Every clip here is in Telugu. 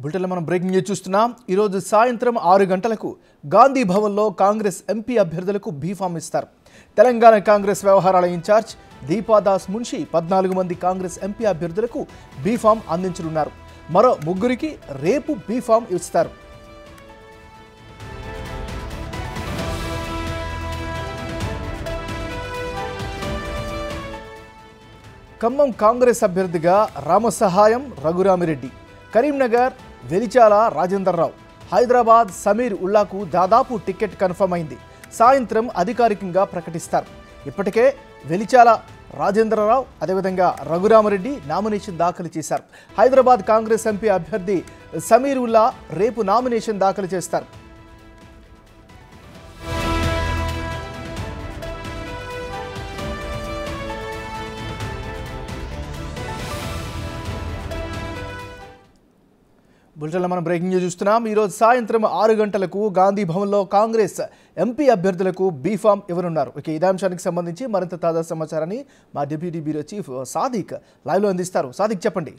బులెటిన్లో మనం బ్రేకింగ్ న్యూస్ చూస్తున్నాం. ఈరోజు సాయంత్రం 6 గంటలకు గాంధీ భవన్లో కాంగ్రెస్ ఎంపీ అభ్యర్థులకు బీఫామ్ ఇస్తారు. తెలంగాణ కాంగ్రెస్ వ్యవహారాల ఇన్ఛార్జ్ దీపాదాస్ మున్షి 14 మంది కాంగ్రెస్ ఎంపీ అభ్యర్థులకు బీఫామ్ అందించనున్నారు. మరో 3కి రేపు బీఫామ్ ఇస్తారు. ఖమ్మం కాంగ్రెస్ అభ్యర్థిగా రామసహాయం రఘురామిరెడ్డి, కరీంనగర్ వెలిచాల రాజేందర్రావు, హైదరాబాద్ సమీర్ ఉల్లాకు దాదాపు టికెట్ కన్ఫర్మ్ అయింది. సాయంత్రం అధికారికంగా ప్రకటిస్తారు. ఇప్పటికే వెలిచాల రాజేంద్రరావు అదేవిధంగా రఘురామరెడ్డి నామినేషన్ దాఖలు చేశారు. హైదరాబాద్ కాంగ్రెస్ ఎంపీ అభ్యర్థి సమీర్ ఉల్లా రేపు నామినేషన్ దాఖలు చేస్తారు. బులెటిన్లో మనం బ్రేకింగ్ న్యూస్ చూస్తున్నాం. ఈరోజు సాయంత్రం 6 గంటలకు గాంధీ భవన్లో కాంగ్రెస్ ఎంపీ అభ్యర్థులకు బీఫామ్ ఇవ్వనున్నారు. ఇదే అంశానికి సంబంధించి మరింత తాజా సమాచారాన్ని మా డిప్యూటీ బ్యూరో చీఫ్ సాదిక్ లైవ్లో అందిస్తారు. సాదిక్ చెప్పండి.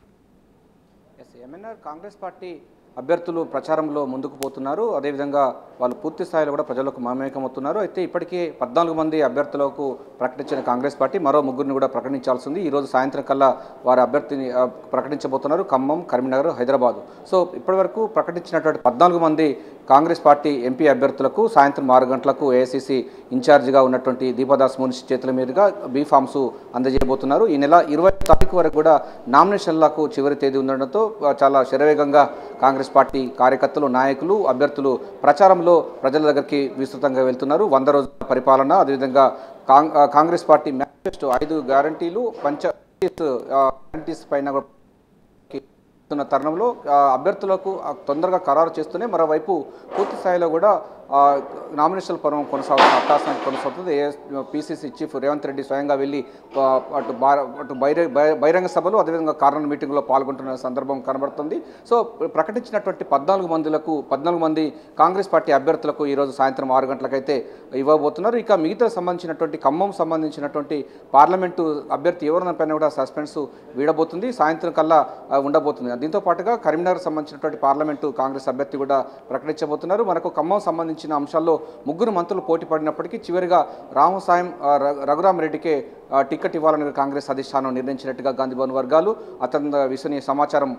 కాంగ్రెస్ పార్టీ అభ్యర్థులు ప్రచారంలో ముందుకు పోతున్నారు. అదేవిధంగా వాళ్ళు పూర్తి స్థాయిలో కూడా ప్రజలకు మమేకమవుతున్నారు. అయితే ఇప్పటికే 14 మంది అభ్యర్థులకు ప్రకటించిన కాంగ్రెస్ పార్టీ మరో 3ని కూడా ప్రకటించాల్సి ఉంది. ఈరోజు సాయంత్రం కల్లా వారి అభ్యర్థిని ప్రకటించబోతున్నారు. ఖమ్మం, కరీంనగర్, హైదరాబాద్. సో ఇప్పటివరకు ప్రకటించినటువంటి 14 మంది కాంగ్రెస్ పార్టీ ఎంపీ అభ్యర్థులకు సాయంత్రం 6 గంటలకు ఏఐసీసీ ఇన్ఛార్జిగా ఉన్నటువంటి దీపాదాస్ మున్షి చేతుల మీదుగా బీఫామ్స్ అందజేయబోతున్నారు. ఈ నెల 20 తారీఖు వరకు కూడా నామినేషన్లకు చివరి తేదీ ఉండడంతో చాలా శరవేగంగా కాంగ్రెస్ పార్టీ కార్యకర్తలు, నాయకులు, అభ్యర్థులు ప్రచారంలో ప్రజల దగ్గరికి విస్తృతంగా వెళ్తున్నారు. 100 రోజుల పరిపాలన, అదేవిధంగా కాంగ్రెస్ పార్టీ మేనిఫెస్టో 5 గ్యారంటీలు, గ్యారంటీస్ పైన తరుణంలో అభ్యర్థులకు తొందరగా ఖరారు చేస్తూనే మరోవైపు పూర్తి స్థాయిలో కూడా నామినేషన్ పర్వం కొనసాగుతున్న అవకాశం కొనసాగుతుంది. పీసీసీ చీఫ్ రేవంత్ రెడ్డి స్వయంగా వెళ్ళి అటు బహిరంగ సభలు, అదేవిధంగా కార్నర్ మీటింగ్లో పాల్గొంటున్న సందర్భం కనబడుతుంది. సో ప్రకటించినటువంటి 14 మంది కాంగ్రెస్ పార్టీ అభ్యర్థులకు ఈరోజు సాయంత్రం 6 గంటలకైతే ఇవ్వబోతున్నారు. ఇక మిగతా సంబంధించినటువంటి ఖమ్మం సంబంధించినటువంటి పార్లమెంటు అభ్యర్థి ఎవరిపైన కూడా సస్పెన్స్ వీడబోతుంది. సాయంత్రం కల్లా ఉండబోతుంది. దీంతో పాటుగా కరీంనగర్ సంబంధించినటువంటి పార్లమెంటు కాంగ్రెస్ అభ్యర్థి కూడా ప్రకటించబోతున్నారు. మనకు ఖమ్మం సంబంధించిన అంశాల్లో 3 మంత్రులు పోటీ పడినప్పటికీ చివరిగా రామసాయం రఘురామరెడ్డికే టికెట్ ఇవ్వాలని కాంగ్రెస్ అధిష్టానం నిర్ణయించినట్టుగా గాంధీభవన్ వర్గాలు అత్యంత విశ్వసనీయ సమాచారం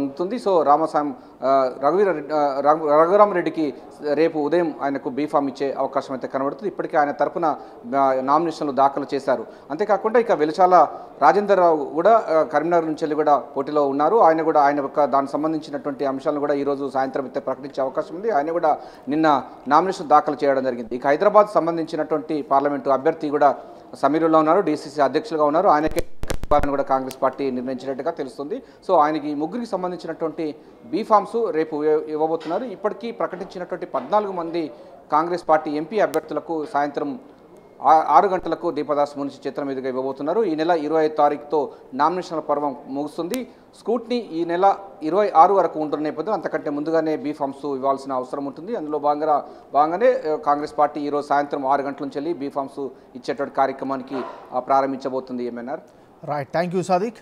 ఉంటుంది. సో రామసాయం రఘురామరెడ్డికి రేపు ఉదయం ఆయనకు బీఫామ్ ఇచ్చే అవకాశం అయితే కనబడుతుంది. ఇప్పటికే ఆయన తరపున నామినేషన్లు దాఖలు చేశారు. అంతేకాకుండా ఇక వెలిచాల రాజేందర్రావు కూడా కరీంనగర్ నుంచి కూడా పోటీలో ఉన్నారు. ఆయన యొక్క దానికి సంబంధించినటువంటి అంశాలను కూడా ఈరోజు సాయంత్రం అయితే ప్రకటించే అవకాశం ఉంది. ఆయన కూడా నిన్న నామినేషన్ దాఖలు చేయడం జరిగింది. ఇక హైదరాబాద్ సంబంధించినటువంటి పార్లమెంటు అభ్యర్థి కూడా సమీరుల్లా ఉన్నారు, డీసీసీ అధ్యక్షులుగా ఉన్నారు. ఆయనకే కూడా కాంగ్రెస్ పార్టీ నిర్ణయించినట్టుగా తెలుస్తుంది. సో ఆయనకి 3కి సంబంధించినటువంటి బీఫామ్స్ రేపు ఇవ్వబోతున్నారు. ఇప్పటికీ ప్రకటించినటువంటి 14 మంది కాంగ్రెస్ పార్టీ ఎంపీ అభ్యర్థులకు సాయంత్రం 6 గంటలకు దీపాదాస్ మున్షి చేతుల మీదుగా ఇవ్వబోతున్నారు. ఈ నెల 25 తారీఖుతో నామినేషన్ల పర్వం ముగుస్తుంది. స్క్రూట్నీ ఈ నెల 26 వరకు ఉంటున్న నేపథ్యం అంతకంటే ముందుగానే బీఫామ్స్ ఇవ్వాల్సిన అవసరం ఉంటుంది. అందులో భాగంగానే కాంగ్రెస్ పార్టీ ఈరోజు సాయంత్రం 6 గంటల నుంచి వెళ్ళి బీఫామ్స్ ఇచ్చేటువంటి కార్యక్రమానికి ప్రారంభించబోతుంది. MNR right, thank you Sadiq.